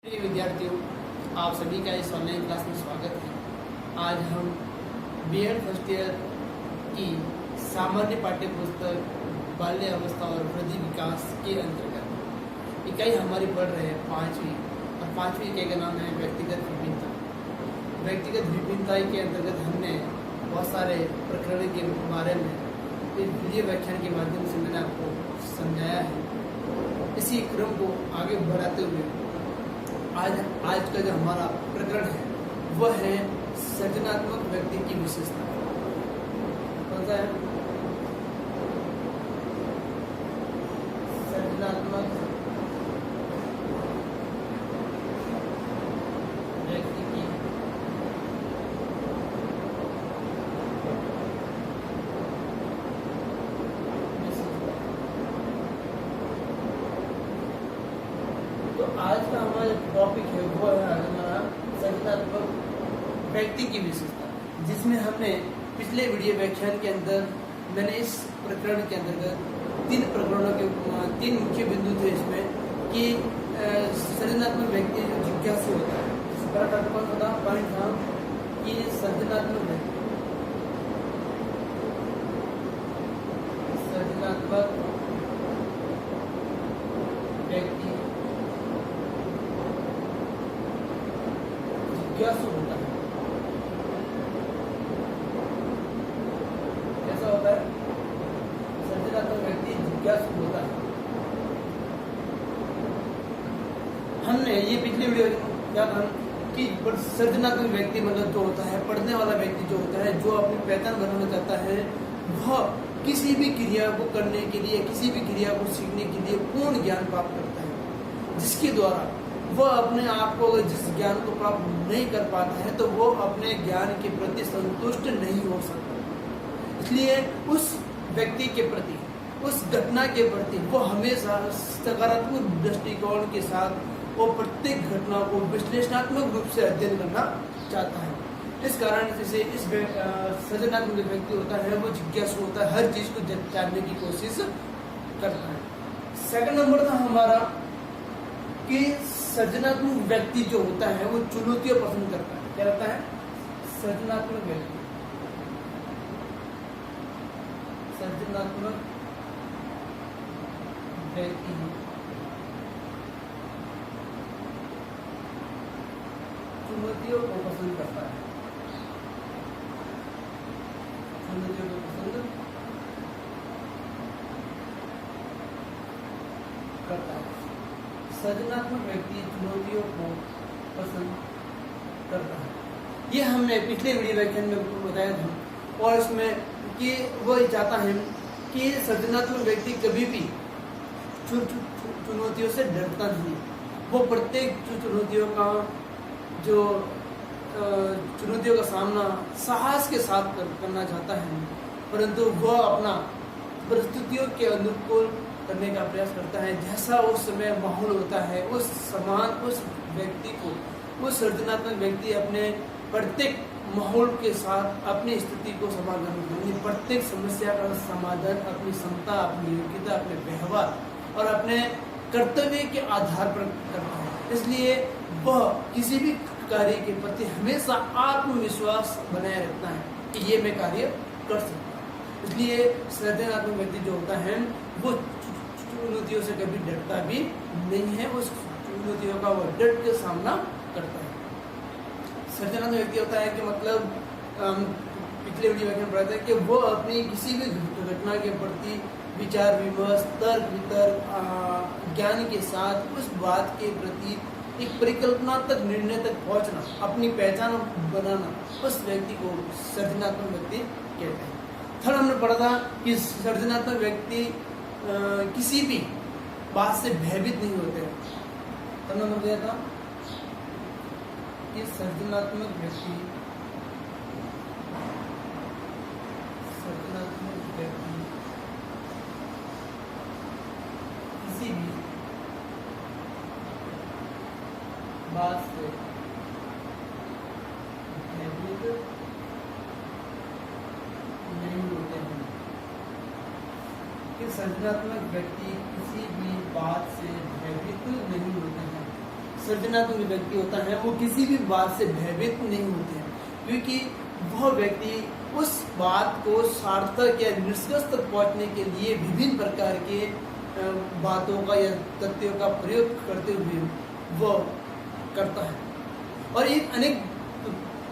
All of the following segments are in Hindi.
प्रिय विद्यार्थियों, आप सभी का इस ऑनलाइन क्लास में स्वागत है। आज हम बीएड फर्स्ट ईयर की सामान्य पाठ्य पुस्तक बाल्य अवस्था और वृद्धि विकास के अंतर्गत इकाई हमारी पढ़ रहे हैं 5वीं, और 5वीं इकाई का नाम है व्यक्तिगत विभिन्नता। व्यक्तिगत विभिन्नता के अंतर्गत हमने बहुत सारे प्रकरण के बारे में इस वीडियो व्याख्यान के माध्यम से मैंने आपको समझाया है। इसी क्रम को आगे बढ़ाते हुए आज का जो हमारा प्रकरण है वह है सृजनात्मक व्यक्ति की विशेषता। कौन सा है? सृजनात्मक व्यक्ति की विशेषता। तो आज का हमारा जो टॉपिक है वो है हमारा सृजनात्मक व्यक्ति की विशेषता, जिसमें हमने पिछले वीडियो व्याख्यान के अंदर मैंने इस प्रकरण के अंतर्गत 3 प्रकरणों के 3 मुख्य बिंदु थे इसमें कि सृजनात्मक व्यक्ति जो जिज्ञासु होता है। पहला कौन सा था? पॉइंट था कि सृजनात्मक व्यक्ति जिज्ञासु होता है। कैसा होता है? सृजनात्मक व्यक्ति जिज्ञासु होता है। हमने ये पिछले वीडियो क्या कहा कि सृजनात्मक व्यक्ति मतलब जो होता है, पढ़ने वाला व्यक्ति जो होता है, जो अपनी पहचान बनाना चाहता है, वह किसी भी क्रिया को करने के लिए, किसी भी क्रिया को सीखने के लिए पूर्ण ज्ञान प्राप्त करता है, जिसके द्वारा वह अपने आप को अगर जिस ज्ञान को प्राप्त नहीं कर पाता है तो वो अपने ज्ञान के प्रति संतुष्ट नहीं हो सकता। इसलिए उस व्यक्ति के प्रति, उस घटना के प्रति वो हमेशा सकारात्मक दृष्टिकोण के साथ वो प्रत्येक घटना को विश्लेषणात्मक रूप से अध्ययन करना चाहता है। इस कारण से इस सृजनात्मक व्यक्ति होता है वो जिज्ञासु होता है, हर चीज को जानने की कोशिश करता है। सेकंड नंबर था हमारा कि सृजनात्मक व्यक्ति जो होता है वो चुनौतियां पसंद करता है। क्या रहता है? सृजनात्मक व्यक्ति चुनौतियों को पसंद करता है। चुनौतियों को पसंद करता है। सृजनात्मक व्यक्ति चुनौतियों को पसंद करता है। ये हमने पिछले वीडियो व्याख्यान में बताया था, और इसमें कि वो चाहता है कि सृजनात्मक व्यक्ति कभी भी चुनौतियों से डरता नहीं। वो प्रत्येक चुनौतियों का सामना साहस के साथ करना चाहता है, परंतु वह अपना परिस्थितियों के अनुकूल करने का प्रयास करता है। जैसा उस समय माहौल होता है उस व्यक्ति को, उस सृजनात्मक व्यक्ति अपने प्रत्येक माहौल के साथ अपनी स्थिति को समाधान करने, प्रत्येक समस्या का समाधान अपनी क्षमता, अपनी योग्यता, अपने व्यवहार और अपने कर्तव्य के आधार पर करता है। इसलिए वह किसी भी कार्य के प्रति हमेशा आत्मविश्वास बनाए रखता है कि ये मैं कार्य कर सकता हूँ। इसलिए सृजनात्मक व्यक्ति जो होता है वो चुनौतियों से कभी डरता भी नहीं है, उस चुनौतियों का वह डट के सामना करता है। सृजनात्मक व्यक्ति होता है कि मतलब पिछले वीडियो में पढ़ा था कि वो अपनी किसी भी घटना के प्रति विचार विमर्श, तर्क वितर्क, ज्ञान के साथ उस बात के प्रति एक परिकल्पना तक, निर्णय तक पहुंचना, अपनी पहचान बनाना, उस व्यक्ति को सृजनात्मक व्यक्ति कहते हैं। थर्ड हमने पढ़ा था कि सृजनात्मक व्यक्ति किसी भी बात से भयभीत नहीं होते हैं। तब नंबर दिया था कि सृजनात्मक व्यक्ति किसी भी बात से भयभीत नहीं होते हैं। कि सृजनात्मक व्यक्ति किसी भी बात से भयभीत नहीं होते हैं। सृजनात्मक व्यक्ति होता है वो किसी भी बात से भयभीत नहीं होते हैं, क्योंकि वह व्यक्ति उस बात को सार्थक या निष्कर्ष तक पहुंचने के लिए विभिन्न प्रकार के बातों का या तथ्यों का प्रयोग करते हुए वह करता है, और एक अनेक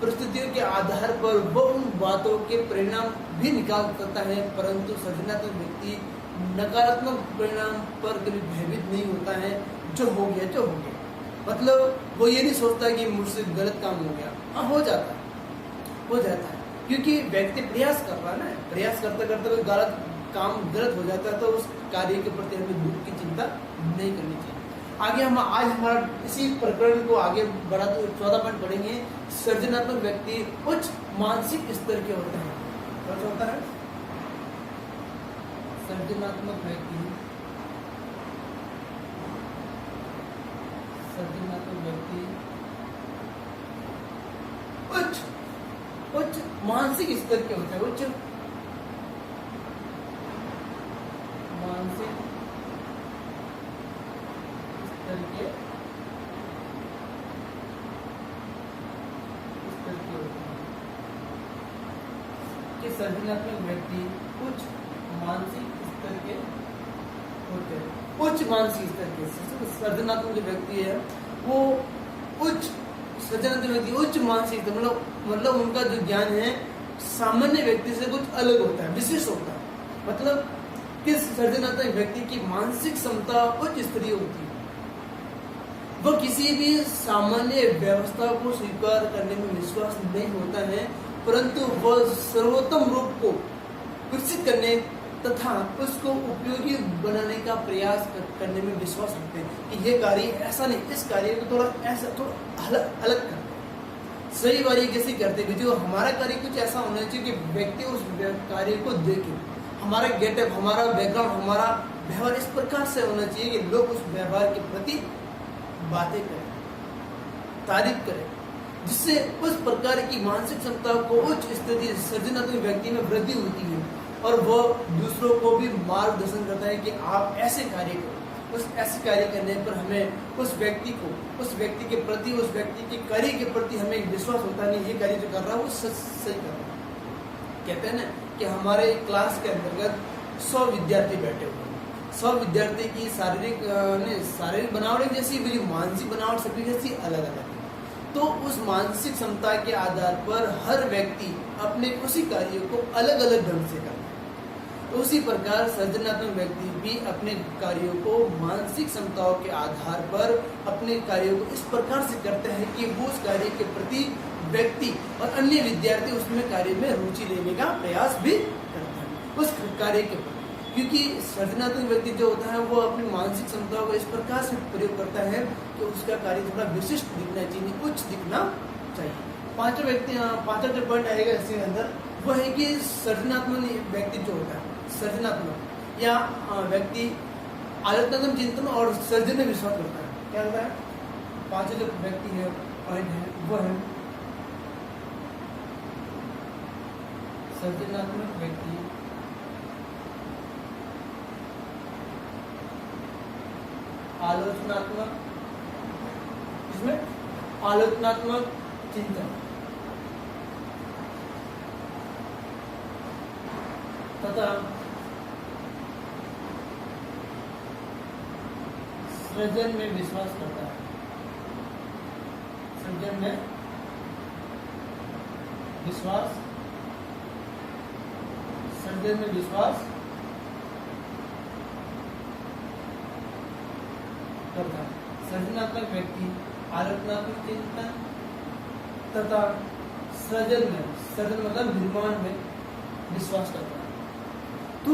परिस्थितियों के आधार पर वह उन बातों के परिणाम भी निकाल सकता है। परंतु सृजनात्मक व्यक्ति नकारात्मक परिणाम पर कभी भयभीत नहीं होता है। जो हो गया जो हो गया, मतलब वो ये नहीं सोचता कि मुझसे गलत काम हो गया। हाँ, हो जाता है, क्योंकि व्यक्ति प्रयास कर रहा है ना, प्रयास करते करते कोई गलत काम गलत हो जाता है तो उस कार्य के प्रति हमें दुख की चिंता नहीं करनी चाहिए। आगे हम आज हमारा इसी प्रकरण को आगे बढ़ाते हुए 14 पॉइंट पढ़ेंगे। सृजनात्मक व्यक्ति उच्च मानसिक स्तर के होते हैं। क्या होता है? सृजनात्मक व्यक्ति उच्च मानसिक स्तर के होते हैं। उच्च मानसिक स्तर के होते हैं कि सृजनात्मक व्यक्ति उच्च मानसिक स्तर के होते हैं। उच्च मानसिक स्तर के सृजनात्मक जो व्यक्ति है वो उच्च सृजनात्मक व्यक्ति उच्च मानसिक स्तर, मतलब उनका जो ज्ञान है सामान्य व्यक्ति से कुछ अलग होता है, विशेष होता है। मतलब किस सृजनात्मक व्यक्ति की मानसिक क्षमता उच्च स्तरीय होती है। वह किसी भी सामान्य व्यवस्था को स्वीकार करने में विश्वास नहीं होता है, परंतु वह सर्वोत्तम रूप को विकसित करने तथा उसको उपयोगी बनाने का प्रयास करने में विश्वास रखते हैं कि ये कार्य ऐसा नहीं, इस कार्य को थोड़ा ऐसा थोड़ा अलग करते हैं, सही तरीके से करते हैं। जो हमारा कार्य कुछ ऐसा होना चाहिए कि व्यक्ति उस कार्य को देखे, हमारा गेटअप, हमारा बैकग्राउंड, हमारा व्यवहार इस प्रकार से होना चाहिए कि लोग उस व्यवहार के प्रति बातें करें, तारीफ करें, जिससे उस प्रकार की मानसिक क्षमता को उच्च स्थिति सृजनात्मक व्यक्ति में वृद्धि होती है, और वह दूसरों को भी मार्गदर्शन करता है कि आप ऐसे कार्य करो। उस ऐसे कार्य करने पर हमें उस व्यक्ति के प्रति, उस व्यक्ति के कार्य के प्रति हमें विश्वास होता नहीं, ये कार्य जो कर रहा है वो सही कर रहा है। कहते हैं ना कि हमारे क्लास के अंतर्गत 100 विद्यार्थी बैठे हुए हैं। 100 विद्यार्थी की शारीरिक बनावट जैसी, मेरी मानसिक बनावट सभी जैसी अलग अलग है। तो उस मानसिक क्षमता के आधार पर हर व्यक्ति अपने उसी कार्य को अलग अलग ढंग से करता है। तो उसी प्रकार सृजनात्मक व्यक्ति भी अपने कार्यों को मानसिक क्षमताओं के आधार पर अपने कार्यों को इस प्रकार से करते हैं कि वो उस कार्य के प्रति व्यक्ति और अन्य विद्यार्थी उसमें कार्य में रुचि लेने का प्रयास भी करते हैं उस कार्य के प्रति। क्योंकि सृजनात्मक व्यक्ति जो होता है वो अपनी मानसिक क्षमताओं को इस प्रकार से प्रयोग करता है कि उसका कार्य थोड़ा विशिष्ट दिखना चाहिए, उच्च दिखना चाहिए। पांचवा जो पॉइंट आएगा इसके अंदर वो है कि सृजनात्मक व्यक्ति जो होता है, सृजनात्मक या व्यक्ति आलोचनात्मक चिंतन और सृजन में विश्वास करता है। क्या होता है? पांचवा जो व्यक्ति है पॉइंट है वो है सृजनात्मक व्यक्ति आलोचनात्मक, इसमें आलोचनात्मक चिंतन तथा सृजन में विश्वास करता है। सृजन में विश्वास, सृजन में विश्वास करता है। सृजनात्मक व्यक्ति आलोचनात्मक चिंतन तथा सृजन मतलब निर्माण में विश्वास करता है। तो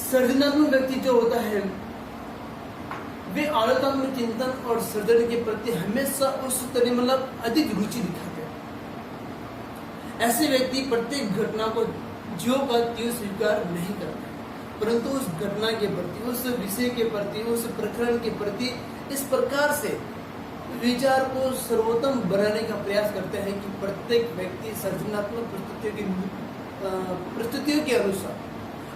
सृजनात्मक व्यक्ति जो होता है वे आलोचनात्मक चिंतन और सृजन के प्रति हमेशा उस तरह मतलब अधिक रुचि दिखाते हैं। ऐसे व्यक्ति प्रत्येक घटना को ज्यों का त्यों स्वीकार नहीं करते, परंतु उस घटना के प्रति, उस विषय के प्रति, उस प्रकरण के प्रति इस प्रकार से विचार को सर्वोत्तम बनाने का प्रयास करते हैं कि प्रत्येक व्यक्ति सृजनात्मक परिस्थितियों के अनुसार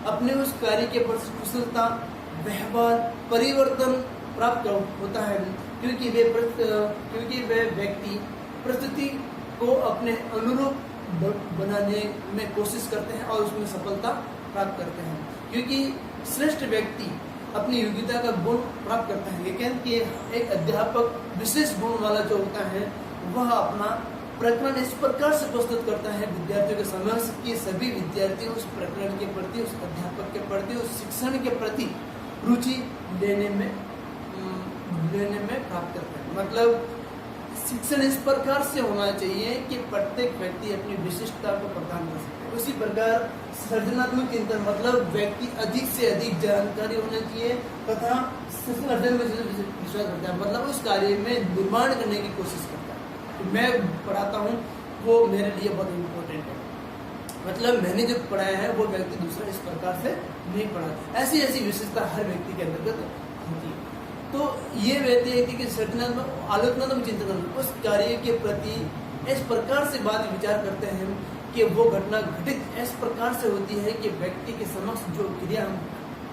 अपने उस कार्य के प्रति कुशलता, व्यवहार, परिवर्तन प्राप्त होता है क्योंकि वे व्यक्ति परिस्थिति को अपने अनुरूप बनाने में कोशिश करते हैं और उसमें सफलता प्राप्त करते हैं। क्योंकि श्रेष्ठ व्यक्ति अपनी योग्यता का गुण प्राप्त करता है। ये कहते कि एक अध्यापक विशेष गुण वाला जो होता है वह अपना प्रकरण इस प्रकार से प्रस्तुत करता है विद्यार्थियों के समक्ष कि सभी विद्यार्थी उस प्रकरण के प्रति, उस अध्यापक के प्रति, उस शिक्षण के प्रति रुचि लेने में प्राप्त करते हैं। मतलब शिक्षण इस प्रकार से होना चाहिए कि प्रत्येक व्यक्ति अपनी विशिष्टता को प्रदान कर सके। उसी प्रकार सृजनात्मक चिंतन मतलब व्यक्ति अधिक से अधिक जानकारी होना चाहिए तथा सृजन में विश्वास करता है, मतलब उस कार्य में निर्माण करने की कोशिश करता है। मैं पढ़ाता हूँ वो मेरे लिए बहुत इम्पोर्टेंट है, मतलब मैंने जो पढ़ाया है वो व्यक्ति दूसरा इस प्रकार से नहीं पढ़ा। ऐसी विशेषता हर व्यक्ति के अंतर्गत होती है। तो ये व्यक्ति कि सृजनात्मक आलोचनात्मक चिंतन उस कार्य के प्रति इस प्रकार से बात विचार करते हैं कि वो घटना घटित इस प्रकार से होती है कि व्यक्ति के समक्ष जो क्रिया हम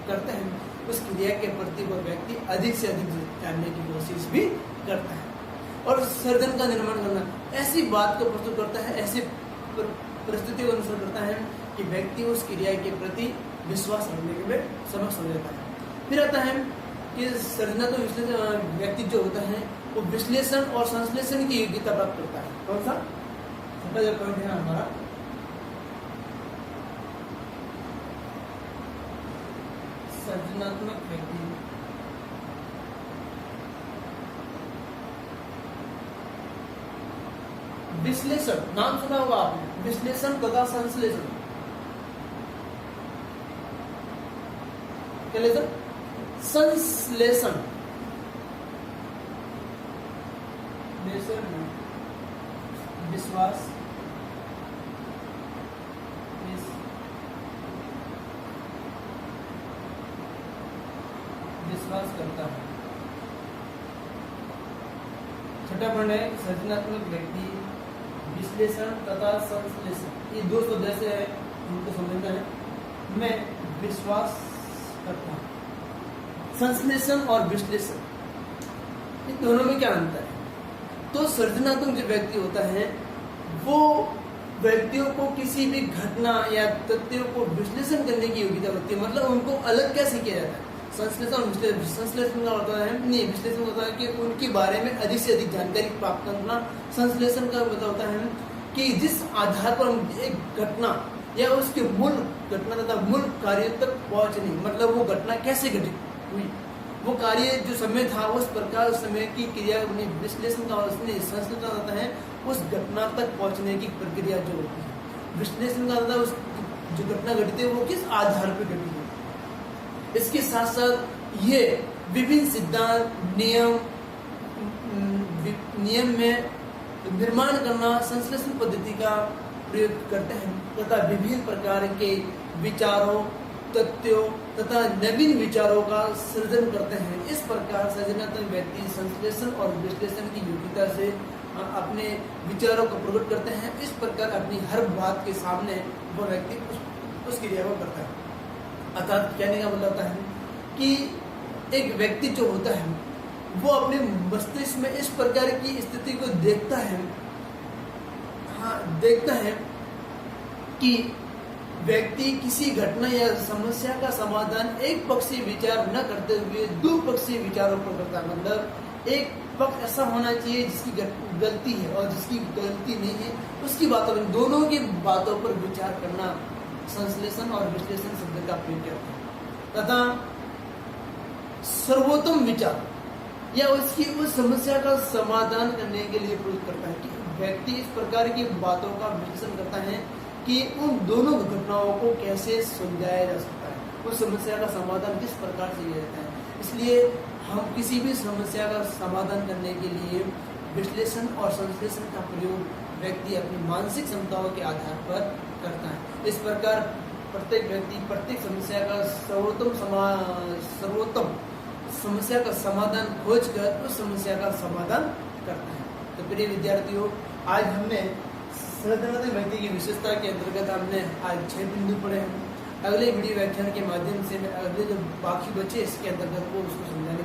करते हैं उस क्रिया के प्रति वो व्यक्ति अधिक से अधिक जानने की कोशिश भी करता है और सृजन का निर्माण करना ऐसी बात को प्रस्तुत करता है, ऐसी परिस्थिति को अनुसरण करता है कि व्यक्ति उस क्रिया के प्रति विश्वास रखने के लिए समक्ष हो जाता है। फिर आता है कि सृजनात्मक व्यक्ति जो होता है वो विश्लेषण और संश्लेषण की योग्यता प्राप्त करता है। कौन सा छोटा जो पॉइंट है हमारा, सृजनात्मक व्यक्ति विश्लेषण, नाम सुना होगा आपने, विश्लेषण तथा संश्लेषण। क्या लेसन? संश्लेषण, विश्वास, विश्वास करता है। छठा पॉइंट है सृजनात्मक व्यक्ति विश्लेषण तथा संश्लेषण, ये दो शब्द ऐसे है उनको समझना है। मैं विश्वास करता हूँ, संश्लेषण और विश्लेषण इन दोनों में क्या अंतर है? तो सृजनात्मक जो व्यक्ति होता है वो व्यक्तियों को किसी भी घटना या तथ्यों को विश्लेषण करने की योग्यता होती है, मतलब उनको अलग कैसे किया जाता है। संश्लेषण का होता है नहीं, विश्लेषण होता है कि उनके बारे में अधिक से अधिक जानकारी प्राप्त करना। संश्लेषण का मतलब होता है कि जिस आधार पर हम एक घटना या उसके मूल घटना तथा मूल कार्य तक पहुंचने, मतलब वो घटना कैसे घटित हुई, वो कार्य जो समय था उस प्रकार उस समय की क्रिया विश्लेषण का संश्लेषण होता है उस घटना तक पहुंचने की प्रक्रिया जो होती है। विश्लेषण का मतलब उस जो घटना घटित है वो किस आधार पर घटी है। इसके साथ साथ ये विभिन्न सिद्धांत नियम में निर्माण करना संश्लेषण पद्धति का प्रयोग करते हैं तथा विभिन्न प्रकार के विचारों, तथ्यों तथा नवीन विचारों का सृजन करते हैं। इस प्रकार सृजनात्मक व्यक्ति संश्लेषण और विश्लेषण की योग्यता से अपने विचारों को प्रकट करते हैं। इस प्रकार अपनी हर बात के सामने वो व्यक्ति उस क्रिया को करता है। अर्थात कहने का मतलब होता है कि एक व्यक्ति जो होता है वो अपने मस्तिष्क में इस प्रकार की स्थिति को देखता है कि व्यक्ति किसी घटना या समस्या का समाधान एक पक्षीय विचार न करते हुए द्विपक्षीय विचारों पर करता है। मतलब एक पक्ष ऐसा होना चाहिए जिसकी गलती है और जिसकी गलती नहीं है उसकी बातों पर, दोनों की बातों पर विचार करना संश्लेषण और विश्लेषण शब्द का प्रयोग करता है तथा सर्वोत्तम विचार या उसकी उस समस्या का समाधान करने के लिए प्रयोग करता है कि व्यक्ति इस प्रकार की बातों का विश्लेषण करता है कि उन दोनों घटनाओं को कैसे सुलझाया जा सकता है, उस समस्या का समाधान किस प्रकार से किया जाता है। इसलिए हम किसी भी समस्या का समाधान करने के लिए विश्लेषण और संश्लेषण का प्रयोग व्यक्ति अपनी मानसिक क्षमताओं के आधार पर करता है। इस प्रकार प्रत्येक व्यक्ति प्रत्येक समस्या का सर्वोत्तम समस्या का समाधान खोजकर उस समस्या का समाधान करता है। तो प्रिय विद्यार्थियों, आज हमने सृजनात्मक व्यक्ति की विशेषता के अंतर्गत हमने आज 6 बिंदु पढ़े हैं। अगले वीडियो व्याख्यान के माध्यम से मैं अगले जो बाकी बचे इसके अंतर्गत वो उसको समझाने